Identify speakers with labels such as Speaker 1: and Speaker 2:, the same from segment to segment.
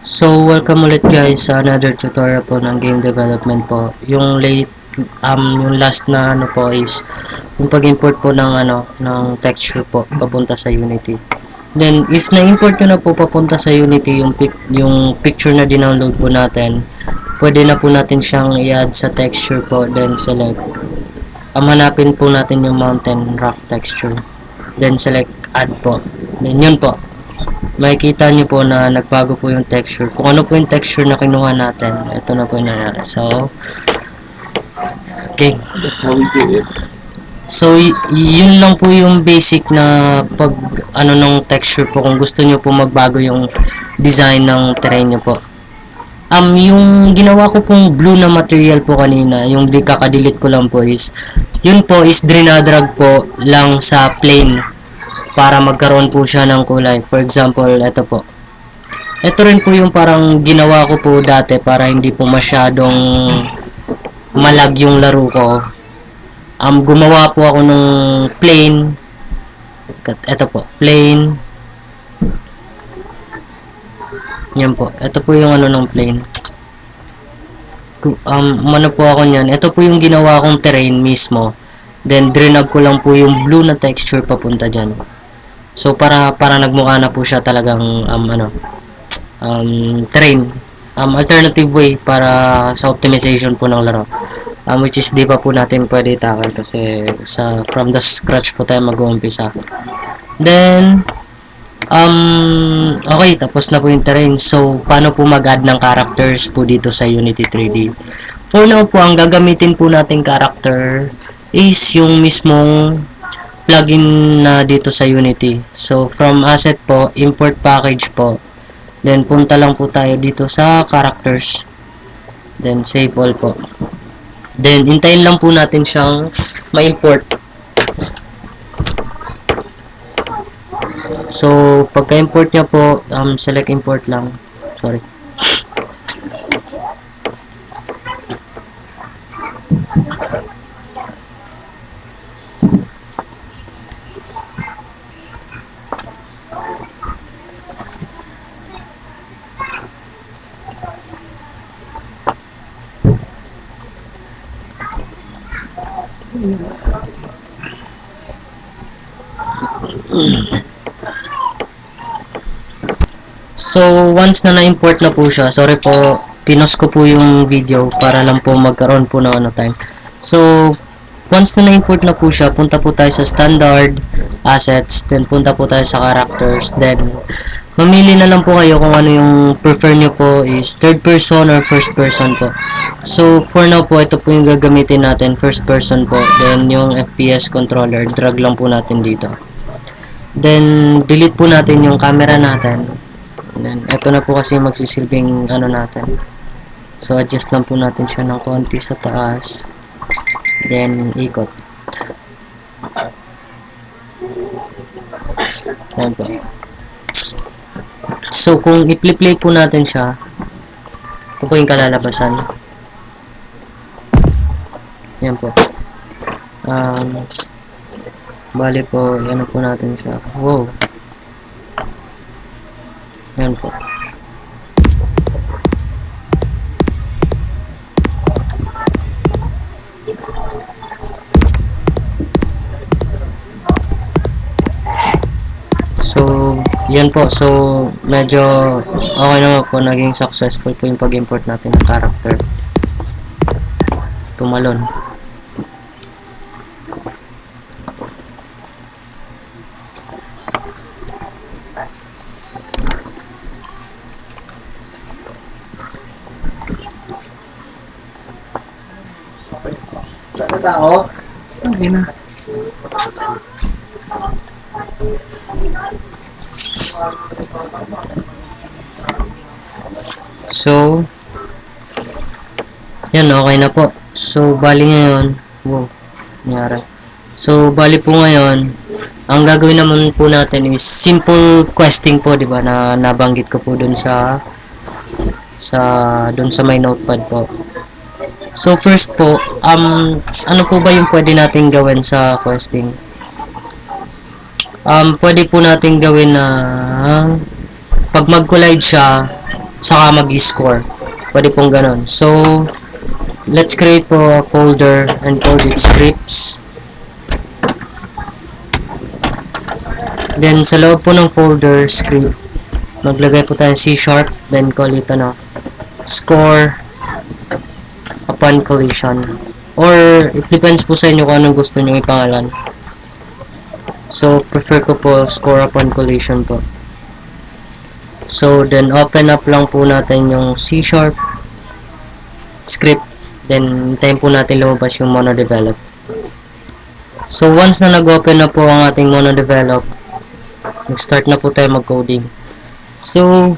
Speaker 1: So, welcome ulit guys sa another tutorial po ng game development po. Yung last na ano po is yung pag-import po ng ng texture po papunta sa Unity. Then, if na-import nyo na po papunta sa Unity yung picture na dinownload po natin, pwede na po natin siyang i-add sa texture po, then select. Hanapin po natin yung mountain rock texture. Then, select add po. Then, yun po. Makikita nyo po na nagbago po yung texture. Kung ano po yung texture na kinuha natin, ito na po yung nangyari. So, okay.
Speaker 2: That's how we do it.
Speaker 1: So, yun lang po yung basic na ng texture po. Kung gusto nyo po magbago yung design ng terrain nyo po. Yung ginawa ko pong blue na material po kanina, yung kakadelete ko lang po yun po is drinadrag po lang sa plane para magkaroon po siya ng kulay. For example, ito po. Ito rin po yung parang ginawa ko po dati para hindi po masyadong malag yung laro ko. Gumawa po ako ng plane. Ito po, plane. Yan po. Ito po yung ng plane. Ano po ako niyan. Ito po yung ginawa kong terrain mismo. Then, drinag ko lang po yung blue na texture papunta dyan. So, para nagmukha na po siya talagang, terrain. Alternative way para sa optimization po ng laro. Which is, di pa po natin pwede i-tackle kasi from the scratch po tayo mag-uumpisa. Then, okay, tapos na po yung terrain. So, paano po mag-add ng characters po dito sa Unity 3D? For now po, ang gagamitin po nating character is yung mismong plugin na dito sa Unity. So, from asset po, import package po. Then, punta lang po tayo dito sa characters. Then, save all po. Then, hintayin lang po natin siyang ma-import. So, pagka-import niya po, select import lang. Sorry. So, once na na-import na po siya, sorry po, pinost ko po yung video para lang po magkaroon po ng time. So, once na na-import na po siya, punta po tayo sa standard, assets, then punta po tayo sa characters, then mamili na lang po kayo kung ano yung prefer nyo po is third person or first person po. So, for now po, ito po yung gagamitin natin, first person po, then yung FPS controller, drag lang po natin dito. Then, delete po natin yung camera natin. Then, ito na po kasi magsisilbing natin. So, adjust lang po natin siya ng konti sa taas. Then, ikot. Yan po. So, kung i-play po natin siya, ito po yung kalalabasan. Yan po. Bali po, yan po natin siya. Wow. Yan po. So, yan po. So, medyo okay naman po. Naging successful po yung pag-import natin ng character. Tumalon.
Speaker 2: Saan tao? Okay na.
Speaker 1: So, yan, okay na po. So, bali ngayon, wow, nangyari. So, bali po ngayon, ang gagawin naman po natin is simple questing po, di ba, na nabanggit ko po dun sa my notepad po. So, first po, ano po ba yung pwede nating gawin sa questing? Pwede po nating gawin na pag mag-collide siya, saka mag-score. Pwede pong ganon. So, let's create po a folder and call it scripts. Then, sa loob po ng folder script, maglagay po tayo C#, then call it score upon collision. Or, it depends po sa inyo kung anong gusto nyo ipangalan. So, prefer ko po score upon collision po. So, then open up lang po natin yung C# script. Then, hintayin po natin lumabas yung monodevelop. So, once na nag-open na po ang ating monodevelop, nag-start na po tayo mag-coding. So,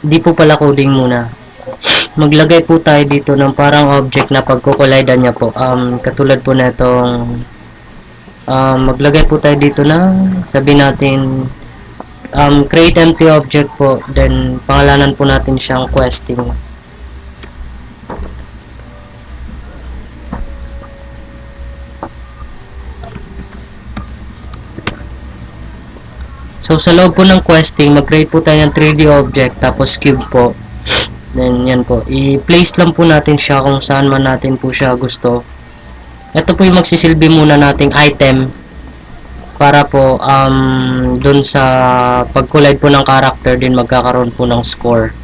Speaker 1: di po pala coding muna. Maglagay po tayo dito ng parang object na pagkukulidan niya po. Katulad po na itong maglagay po tayo dito ng sabihin natin create empty object po, then pangalanan po natin siyang questing. So, sa loob po ng questing, mag-create po tayo ng 3D object, tapos cube po. Then, yan po. I-place lang po natin siya kung saan man natin po siya gusto. Ito po yung magsisilbi muna nating item para po, dun sa pag-collide po ng character, din magkakaroon po ng score.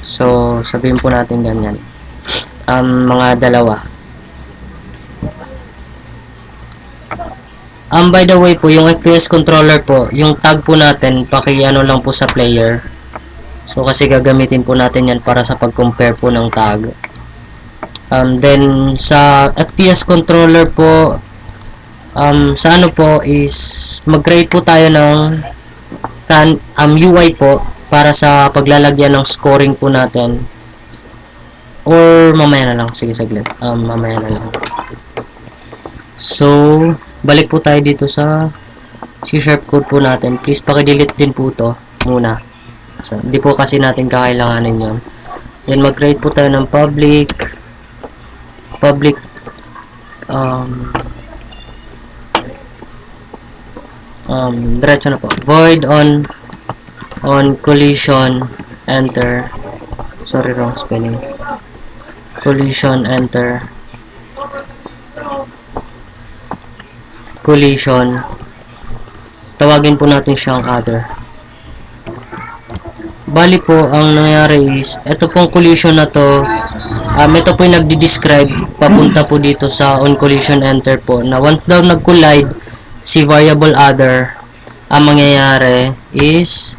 Speaker 1: So, sabihin po natin ganyan. Mga dalawa. By the way po, yung FPS controller po, yung tag po natin, paki-ano lang po sa player. So, kasi gagamitin po natin yan para sa pag-compare po ng tag. Then, sa FPS controller po, sa ano po is, mag-create po tayo ng UI po, para sa paglalagyan ng scoring po natin. Or, mamaya na lang. Sige, saglit. Mamaya na lang. So, balik po tayo dito sa C# code po natin. Please paki-delete din po to muna. So, hindi po kasi natin kakailanganin yon. Then mag-create po tayo ng public diretso na po. Void on collision enter. Sorry, wrong spelling. Collision enter. Collision, tawagin po natin siyang other. Bali po, ang nangyari is, ito pong collision na to, ito po yung nagdi-describe papunta po dito sa on collision enter po, na once daw nag-collide si variable other, ang mangyayari is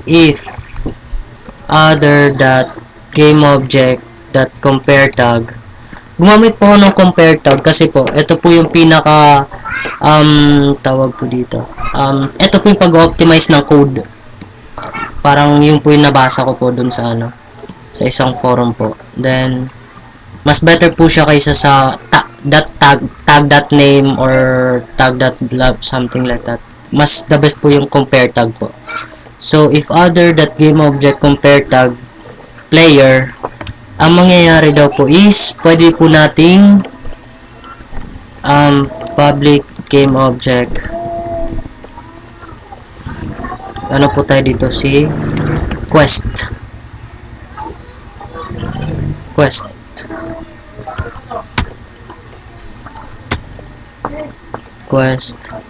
Speaker 1: if other.gameObject.compare tag. Gumamit po ako ng compare tag kasi po, ito po yung pinaka tawag po dito. Ito po yung pag-optimize ng code. Parang yung po yung nabasa ko po dun sa sa isang forum po. Then, mas better po siya kaysa sa tag.name or tag.lab, something like that. Mas the best po yung compare tag po. So, if other.gameObject compare tag player, ang mangyayari daw po is pwede po nating public game object, ano po tayo dito, si quest,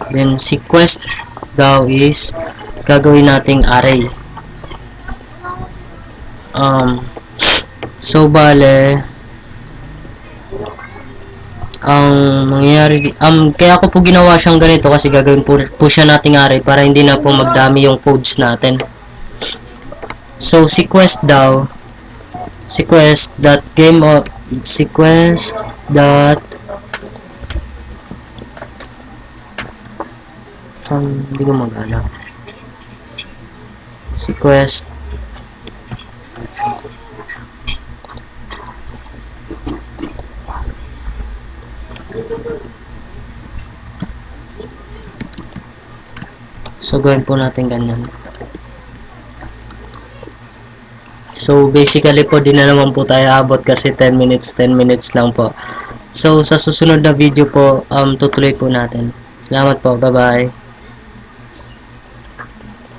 Speaker 1: then si quest daw is gagawin nating array. So, bale, ang mangyayari, kaya ko po ginawa siyang ganito kasi gagawin po siya nating array para hindi na po magdami yung codes natin. So, si quest daw, si quest.game o si quest dot hindi ko magana. Si quest so, gawin po natin ganyan. So, basically po, di na naman po tayo abot kasi 10 minutes lang po. So, sa susunod na video po, tutuloy po natin. Salamat po, bye-bye.